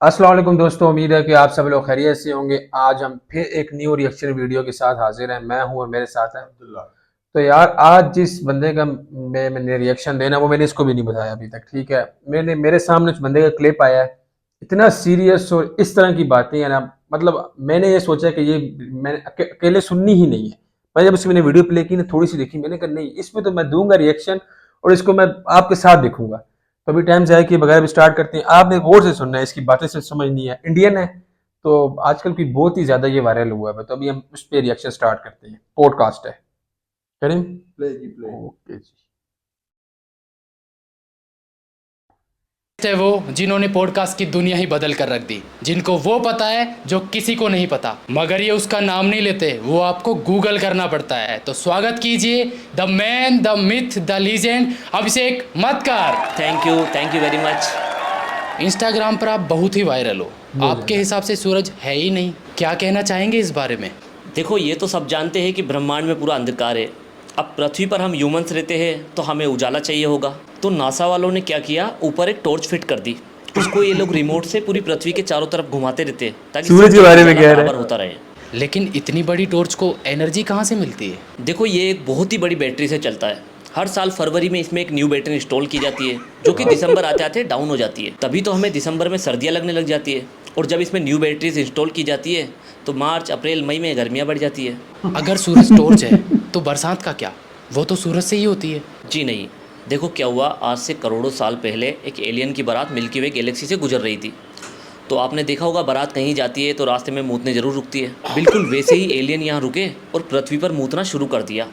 अस्सलाम वालेकुम दोस्तों, उम्मीद है कि आप सब लोग खैरियत से होंगे। आज हम फिर एक न्यू रिएक्शन वीडियो के साथ हाजिर हैं। मैं हूं और मेरे साथ है अब्दुल्ला। तो यार आज जिस बंदे का मैंने रिएक्शन देना वो मैंने इसको भी नहीं बताया अभी तक, ठीक है। मैंने मेरे सामने उस बंदे का क्लिप आया है, इतना सीरियस और इस तरह की बातें हैं ना, मतलब मैंने ये सोचा कि ये मैंने अकेले सुननी ही नहीं है। मैं जब मैंने वीडियो प्ले की ना, थोड़ी सी देखी, मैंने कहा नहीं, इसमें तो मैं दूंगा रिएक्शन और इसको मैं आपके साथ देखूंगा। तो अभी टाइम से है कि बगैर भी स्टार्ट करते हैं। आपने गौर से सुनना है, इसकी बातें से समझनी है। इंडियन है तो आजकल की बहुत ही ज्यादा ये वायरल हुआ है, तो अभी हम उस पर रिएक्शन स्टार्ट करते हैं। पॉडकास्ट है, करें प्ले की प्ले। ओके जी। है वो जिन्होंने पॉडकास्ट की दुनिया ही बदल कर रख दी, जिनको वो पता है जो किसी को नहीं पता, मगर ये उसका नाम नहीं लेते, वो आपको गूगल करना पड़ता है। तो स्वागत कीजिए the man, the myth, the legend, Abhishek मतकर। Thank you very much. Instagram पर आप बहुत ही वायरल हो। आपके हिसाब से सूरज है ही नहीं, क्या कहना चाहेंगे इस बारे में? देखो, ये तो सब जानते हैं कि ब्रह्मांड में पूरा अंधकार है। अब पृथ्वी पर हम ह्यूमंस रहते हैं तो हमें उजाला चाहिए होगा। तो नासा वालों ने क्या किया, ऊपर एक टॉर्च फिट कर दी। उसको ये लोग रिमोट से पूरी पृथ्वी के चारों तरफ घुमाते रहते हैं ताकि सूरज के बारे में कह रहे बराबर हैं। होता रहे। लेकिन इतनी बड़ी टॉर्च को एनर्जी कहाँ से मिलती है? देखो, ये एक बहुत ही बड़ी बैटरी से चलता है। हर साल फरवरी में इसमें एक न्यू बैटरी इंस्टॉल की जाती है, जो कि दिसंबर आते आते डाउन हो जाती है। तभी तो हमें दिसंबर में सर्दियाँ लगने लग जाती है। और जब इसमें न्यू बैटरीज इंस्टॉल की जाती है तो मार्च, अप्रैल, मई में गर्मियाँ बढ़ जाती है। अगर सूरज टॉर्च है तो बरसात का क्या? वो तो सूरज से ही होती है। जी नहीं। देखो क्या हुआ, आज से करोड़ों साल पहले एक एलियन की बारात मिल्की वे गैलेक्सी से गुजर रही थी। तो आपने देखा होगा, बारात कहीं जाती है तो रास्ते में मूतने ज़रूर रुकती है। बिल्कुल वैसे ही एलियन यहाँ रुके और पृथ्वी पर मूतना शुरू कर दिया।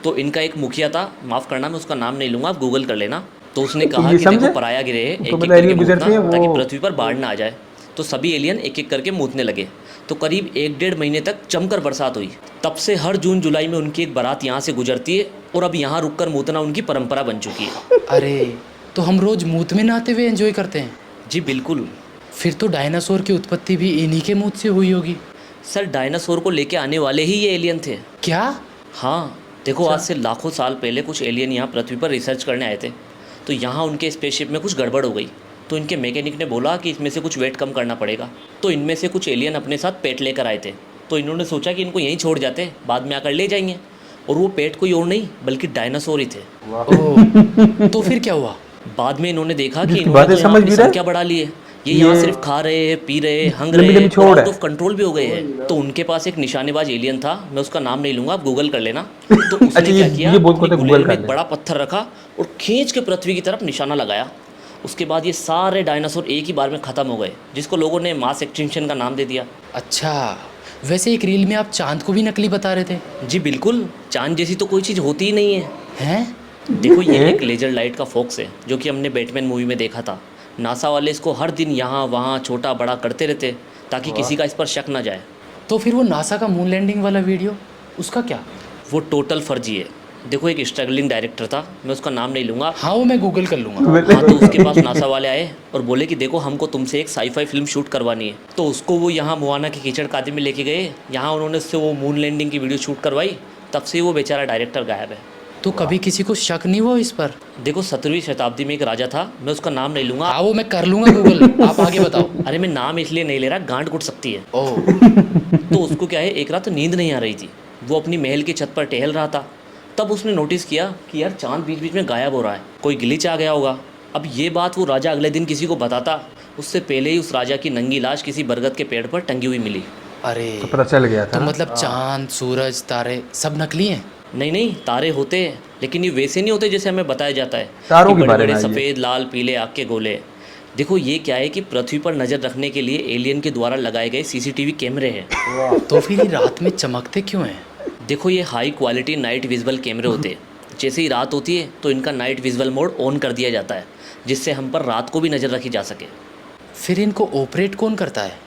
तो इनका एक मुखिया था, माफ़ करना मैं उसका नाम नहीं लूँगा, आप गूगल कर लेना। तो उसने कहा कि देखो, पराया गिरे एक एक करके मूतना ताकि पृथ्वी पर बाढ़ ना आ जाए। तो सभी एलियन एक एक करके मूतने लगे। तो करीब 1-1.5 महीने तक जमकर बरसात हुई। तब से हर जून जुलाई में उनकी एक बारात यहाँ से गुजरती है और अब यहाँ रुककर मूतना उनकी परंपरा बन चुकी है। अरे, तो हम रोज मूत में नहाते हुए एंजॉय करते हैं? जी बिल्कुल। फिर तो डायनासोर की उत्पत्ति भी इन्हीं के मूत से हुई होगी। सर, डायनासोर को लेके आने वाले ही ये एलियन थे। क्या? हाँ, देखो आज से लाखों साल पहले कुछ एलियन यहाँ पृथ्वी पर रिसर्च करने आए थे। तो यहाँ उनके स्पेसशिप में कुछ गड़बड़ हो गई। तो इनके मैकेनिक ने बोला कि इसमें से कुछ वेट कम करना पड़ेगा। तो इनमें से कुछ एलियन अपने साथ पेट लेकर आए थे। तो इन्होंने सोचा कि इनको यहीं छोड़ जाते, बाद में आकर ले जाएंगे। और वो पेट कोई और नहीं बल्कि डायनासोर ही थे। ओह, तो फिर क्या हुआ? बाद में इन्होंने देखा कि इन्होंने तो यहाँ अपनी संख्या बढ़ा ली है। ये यहाँ सिर्फ खा रहे हैं, पी रहे हैं, हंग रहे हैं, आउट ऑफ कंट्रोल भी हो गए हैं। तो उनके पास एक निशानेबाज एलियन था, मैं उसका नाम नहीं लूँगा, आप गूगल कर लेना। तो उसने क्या किया, अपनी गुलेल में एक बड़ा पत्थर रखा और खींच के पृथ्वी की तरफ निशाना लगाया। उसके बाद ये सारे डायनासोर एक ही बार में ख़त्म हो गए, जिसको लोगों ने मास एक्सटिंक्शन का नाम दे दिया। अच्छा, वैसे एक रील में आप चांद को भी नकली बता रहे थे। जी बिल्कुल, चांद जैसी तो कोई चीज़ होती ही नहीं है। हैं? देखो, ये एक लेजर लाइट का फॉक्स है, जो कि हमने बैटमैन मूवी में देखा था। नासा वाले इसको हर दिन यहाँ वहाँ छोटा बड़ा करते रहते ताकि किसी का इस पर शक ना जाए। तो फिर वो नासा का मून लैंडिंग वाला वीडियो, उसका क्या? वो टोटल फर्जी है। देखो, एक स्ट्रगलिंग डायरेक्टर था, मैं उसका नाम नहीं लूँगा। हाँ, वो मैं गूगल कर लूँगा। हाँ, तो उसके पास नासा वाले आए और बोले कि देखो, हमको तुमसे एक साईफाई फिल्म शूट करवानी है। तो उसको वो यहाँ मुआना के कीचड़ कादे में लेके गए। यहाँ उन्होंने उससे वो मून लैंडिंग की वीडियो शूट करवाई। तब से वो बेचारा डायरेक्टर गायब है। तो कभी किसी को शक नहीं हुआ इस पर? देखो, 17वीं शताब्दी में एक राजा था, मैं उसका नाम नहीं लूँगा। हाँ, वो मैं कर लूँगा गूगल, आप आगे बताओ। अरे, मैं नाम इसलिए नहीं ले रहा, गांड कुट सकती है। ओह, तो उसको क्या है, एक रात नींद नहीं आ रही थी। वो अपनी महल की छत पर टहल रहा था। तब उसने नोटिस किया कि यार, चांद बीच बीच में गायब हो रहा है, कोई ग्लिच आ गया होगा। अब ये बात वो राजा अगले दिन किसी को बताता, उससे पहले ही उस राजा की नंगी लाश किसी बरगद के पेड़ पर टंगी हुई मिली। अरे, तो पता चल गया था। तो मतलब चांद, सूरज, तारे सब नकली हैं? नहीं नहीं, तारे होते हैं, लेकिन ये वैसे नहीं होते जैसे हमें बताया जाता है। तारों के बड़े बारे में बड़े आइए। सफ़ेद, लाल, पीले आँख के गोले। देखो, ये क्या है कि पृथ्वी पर नज़र रखने के लिए एलियन के द्वारा लगाए गए सीसीटीवी कैमरे हैं। तो फिर ये रात में चमकते क्यों हैं? देखो, ये हाई क्वालिटी नाइट विजुअल कैमरे होते हैं। जैसे ही रात होती है तो इनका नाइट विजुअल मोड ऑन कर दिया जाता है, जिससे हम पर रात को भी नज़र रखी जा सके। फिर इनको ऑपरेट कौन करता है?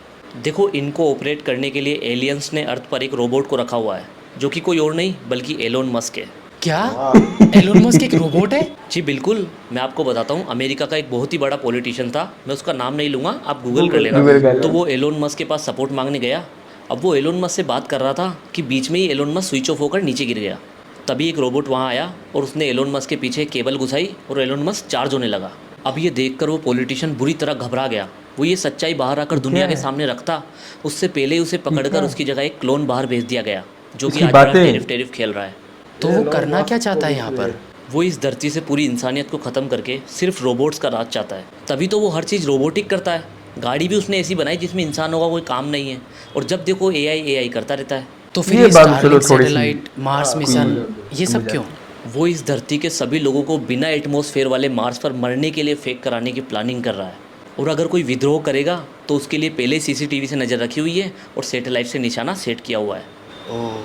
देखो, इनको ऑपरेट करने के लिए एलियंस ने अर्थ पर एक रोबोट को रखा हुआ है, जो कि कोई और नहीं बल्कि एलोन मस्क है। क्या एलोन मस्क एक रोबोट है? जी बिल्कुल, मैं आपको बताता हूँ। अमेरिका का एक बहुत ही बड़ा पॉलिटिशियन था, मैं उसका नाम नहीं लूँगा, आप गूगल कर लेना। तो वो एलोन मस्क के पास सपोर्ट मांगने गया। अब वो एलोन मस्क से बात कर रहा था कि बीच में ही एलोन मस्क स्विच ऑफ होकर नीचे गिर गया। तभी एक रोबोट वहाँ आया और उसने एलोन मस्क के पीछे केबल घुसाई और एलोन मस्क चार्ज होने लगा। अब ये देखकर वो पॉलिटिशियन बुरी तरह घबरा गया। वो ये सच्चाई बाहर आकर दुनिया के सामने रखता, उससे पहले ही उसे पकड़कर उसकी जगह एक क्लोन बाहर भेज दिया गया, जो कि आज बड़ा टेरिफ खेल रहा है। तो वो करना क्या चाहता है यहाँ पर? वो इस धरती से पूरी इंसानियत को ख़त्म करके सिर्फ रोबोट्स का राज चाहता है। तभी तो वो हर चीज़ रोबोटिक करता है। गाड़ी भी उसने ऐसी बनाई जिसमें इंसानों का कोई काम नहीं है, और जब देखो एआई करता रहता है। तो फिर ये स्टारलिंक सैटेलाइट, मार्स मिशन, ये सब क्यों? वो इस धरती के सभी लोगों को बिना एटमॉस्फेयर वाले मार्स पर मरने के लिए फेक कराने की प्लानिंग कर रहा है। और अगर कोई विद्रोह करेगा तो उसके लिए पहले सीसीटीवी से नज़र रखी हुई है और सैटेलाइट से निशाना सेट किया हुआ है। ओह,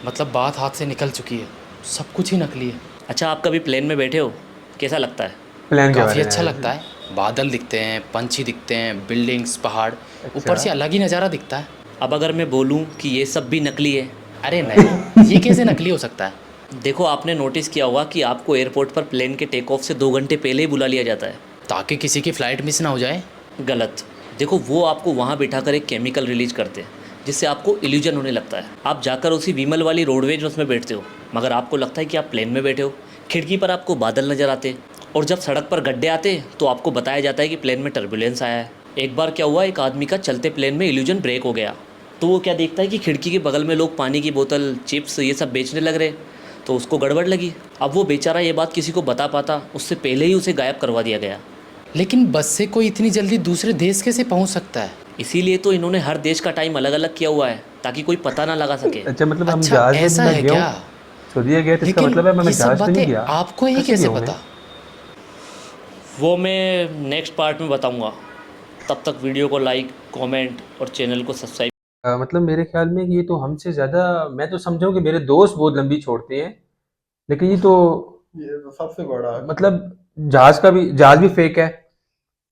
मतलब बात हाथ से निकल चुकी है, सब कुछ ही नकली है। अच्छा, आप कभी प्लेन में बैठे हो? कैसा लगता है? प्लेन काफ़ी अच्छा लगता है। बादल दिखते हैं, पंछी दिखते हैं, बिल्डिंग्स, पहाड़, ऊपर से अलग ही नज़ारा दिखता है। अब अगर मैं बोलूँ कि ये सब भी नकली है? अरे नहीं, ये कैसे नकली हो सकता है? देखो, आपने नोटिस किया होगा कि आपको एयरपोर्ट पर प्लेन के टेक ऑफ से 2 घंटे पहले ही बुला लिया जाता है, ताकि किसी की फ़्लाइट मिस ना हो जाए। गलत। देखो, वो आपको वहाँ बिठाकर एक केमिकल रिलीज करते हैं जिससे आपको इल्यूजन होने लगता है। आप जाकर उसी विमल वाली रोडवेज बस में बैठते हो, मगर आपको लगता है कि आप प्लेन में बैठे हो। खिड़की पर आपको बादल नज़र आते, और जब सड़क पर गड्ढे आते तो आपको बताया जाता है कि प्लेन में टर्बुलेंस आया है। एक बार क्या हुआ, एक आदमी का चलते प्लेन में इल्यूजन ब्रेक हो गया, तो वो क्या देखता है कि खिड़की के बगल में लोग पानी की बोतल, चिप्स, ये सब बेचने लग रहे, तो उसको गड़बड़ लगी। अब वो बेचारा ये बात किसी को बता पाता, उससे पहले ही उसे गायब करवा दिया गया। लेकिन बस से कोई इतनी जल्दी दूसरे देश कैसे पहुंच सकता है? इसीलिए तो इन्होंने हर देश का टाइम अलग अलग किया हुआ है, ताकि कोई पता ना लगा सके। अच्छा, मतलब हम अच्छा, जहाज में ऐसा मैं है गया क्या? हूँ, सऊदीया गया, तो इसका लेकिन मतलब है मैं ये सब जहाज पे नहीं बातें गया। आपको ही कैसे पता? वो मैं नेक्स्ट पार्ट में बताऊंगा। तब तक वीडियो को लाइक, कमेंट और चैनल को सब्सक्राइब। मतलब मेरे ख्याल में ये तो हमसे ज़्यादा, मैं तो समझाऊँ कि मेरे दोस्त बहुत लंबी छोड़ते हैं, लेकिन ये तो सबसे बड़ा है। मतलब जहाज भी फेक है।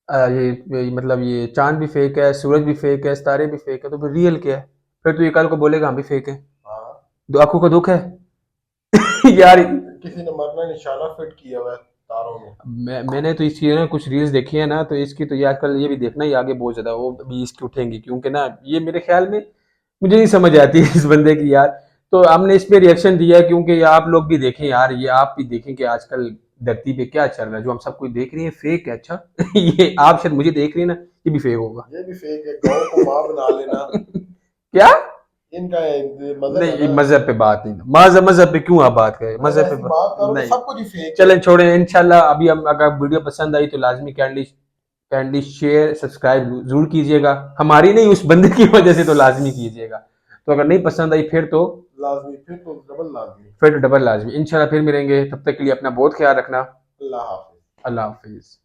ये मतलब ये चांद भी फेक है, सूरज भी फेक है, तारे भी फेक है, तो फिर रियल क्या है? फिर तो ये कल को बोलेगा हम भी फेक है। हाँ, दो आंखों का दुख है। यार, किसी ने मरना निशाना फिट किया हुआ है तारों में। मैंने तो इसकी ना कुछ रील्स देखी है ना, तो इसकी तो ये आजकल ये भी देखना ही आगे बहुत ज्यादा वो भी इसकी उठेंगी, क्योंकि ना ये मेरे ख्याल में मुझे नहीं समझ आती है इस बंदे की यार। तो हमने इस पे रिएक्शन दिया है, क्योंकि आप लोग भी देखें यार, ये आप भी देखें कि आजकल धरती पे क्या चल रहा है, जो हम सब कुछ देख रहे हैं फेक है। अच्छा ये आप शायद मुझे देख रही है ना, ये भी फेक होगा। ये भी फेक है, गौ को माँ बना लेना। क्या? इनका मजहब नहीं, है ये ना। मजहब पे बात नहीं, मजहब पे क्यों आप बात करें, मजहब ऐसी पे बात करो तो नहीं। सब कुछ ही फेक है। चलें छोड़ें, इंशाल्लाह अभी हम, अगर वीडियो पसंद आई तो लाजमी कैंडली शेयर सब्सक्राइब जरूर कीजिएगा, हमारी नहीं उस बंदे की वजह से तो लाजमी कीजिएगा। तो अगर नहीं पसंद आई फिर तो लाजमी, फिर तो डबल लाजमी। डबल लाजमी। इंशाल्लाह फिर मिलेंगे, तब तक के लिए अपना बहुत ख्याल रखना। अल्लाह हाफिज। अल्लाह हाफिज।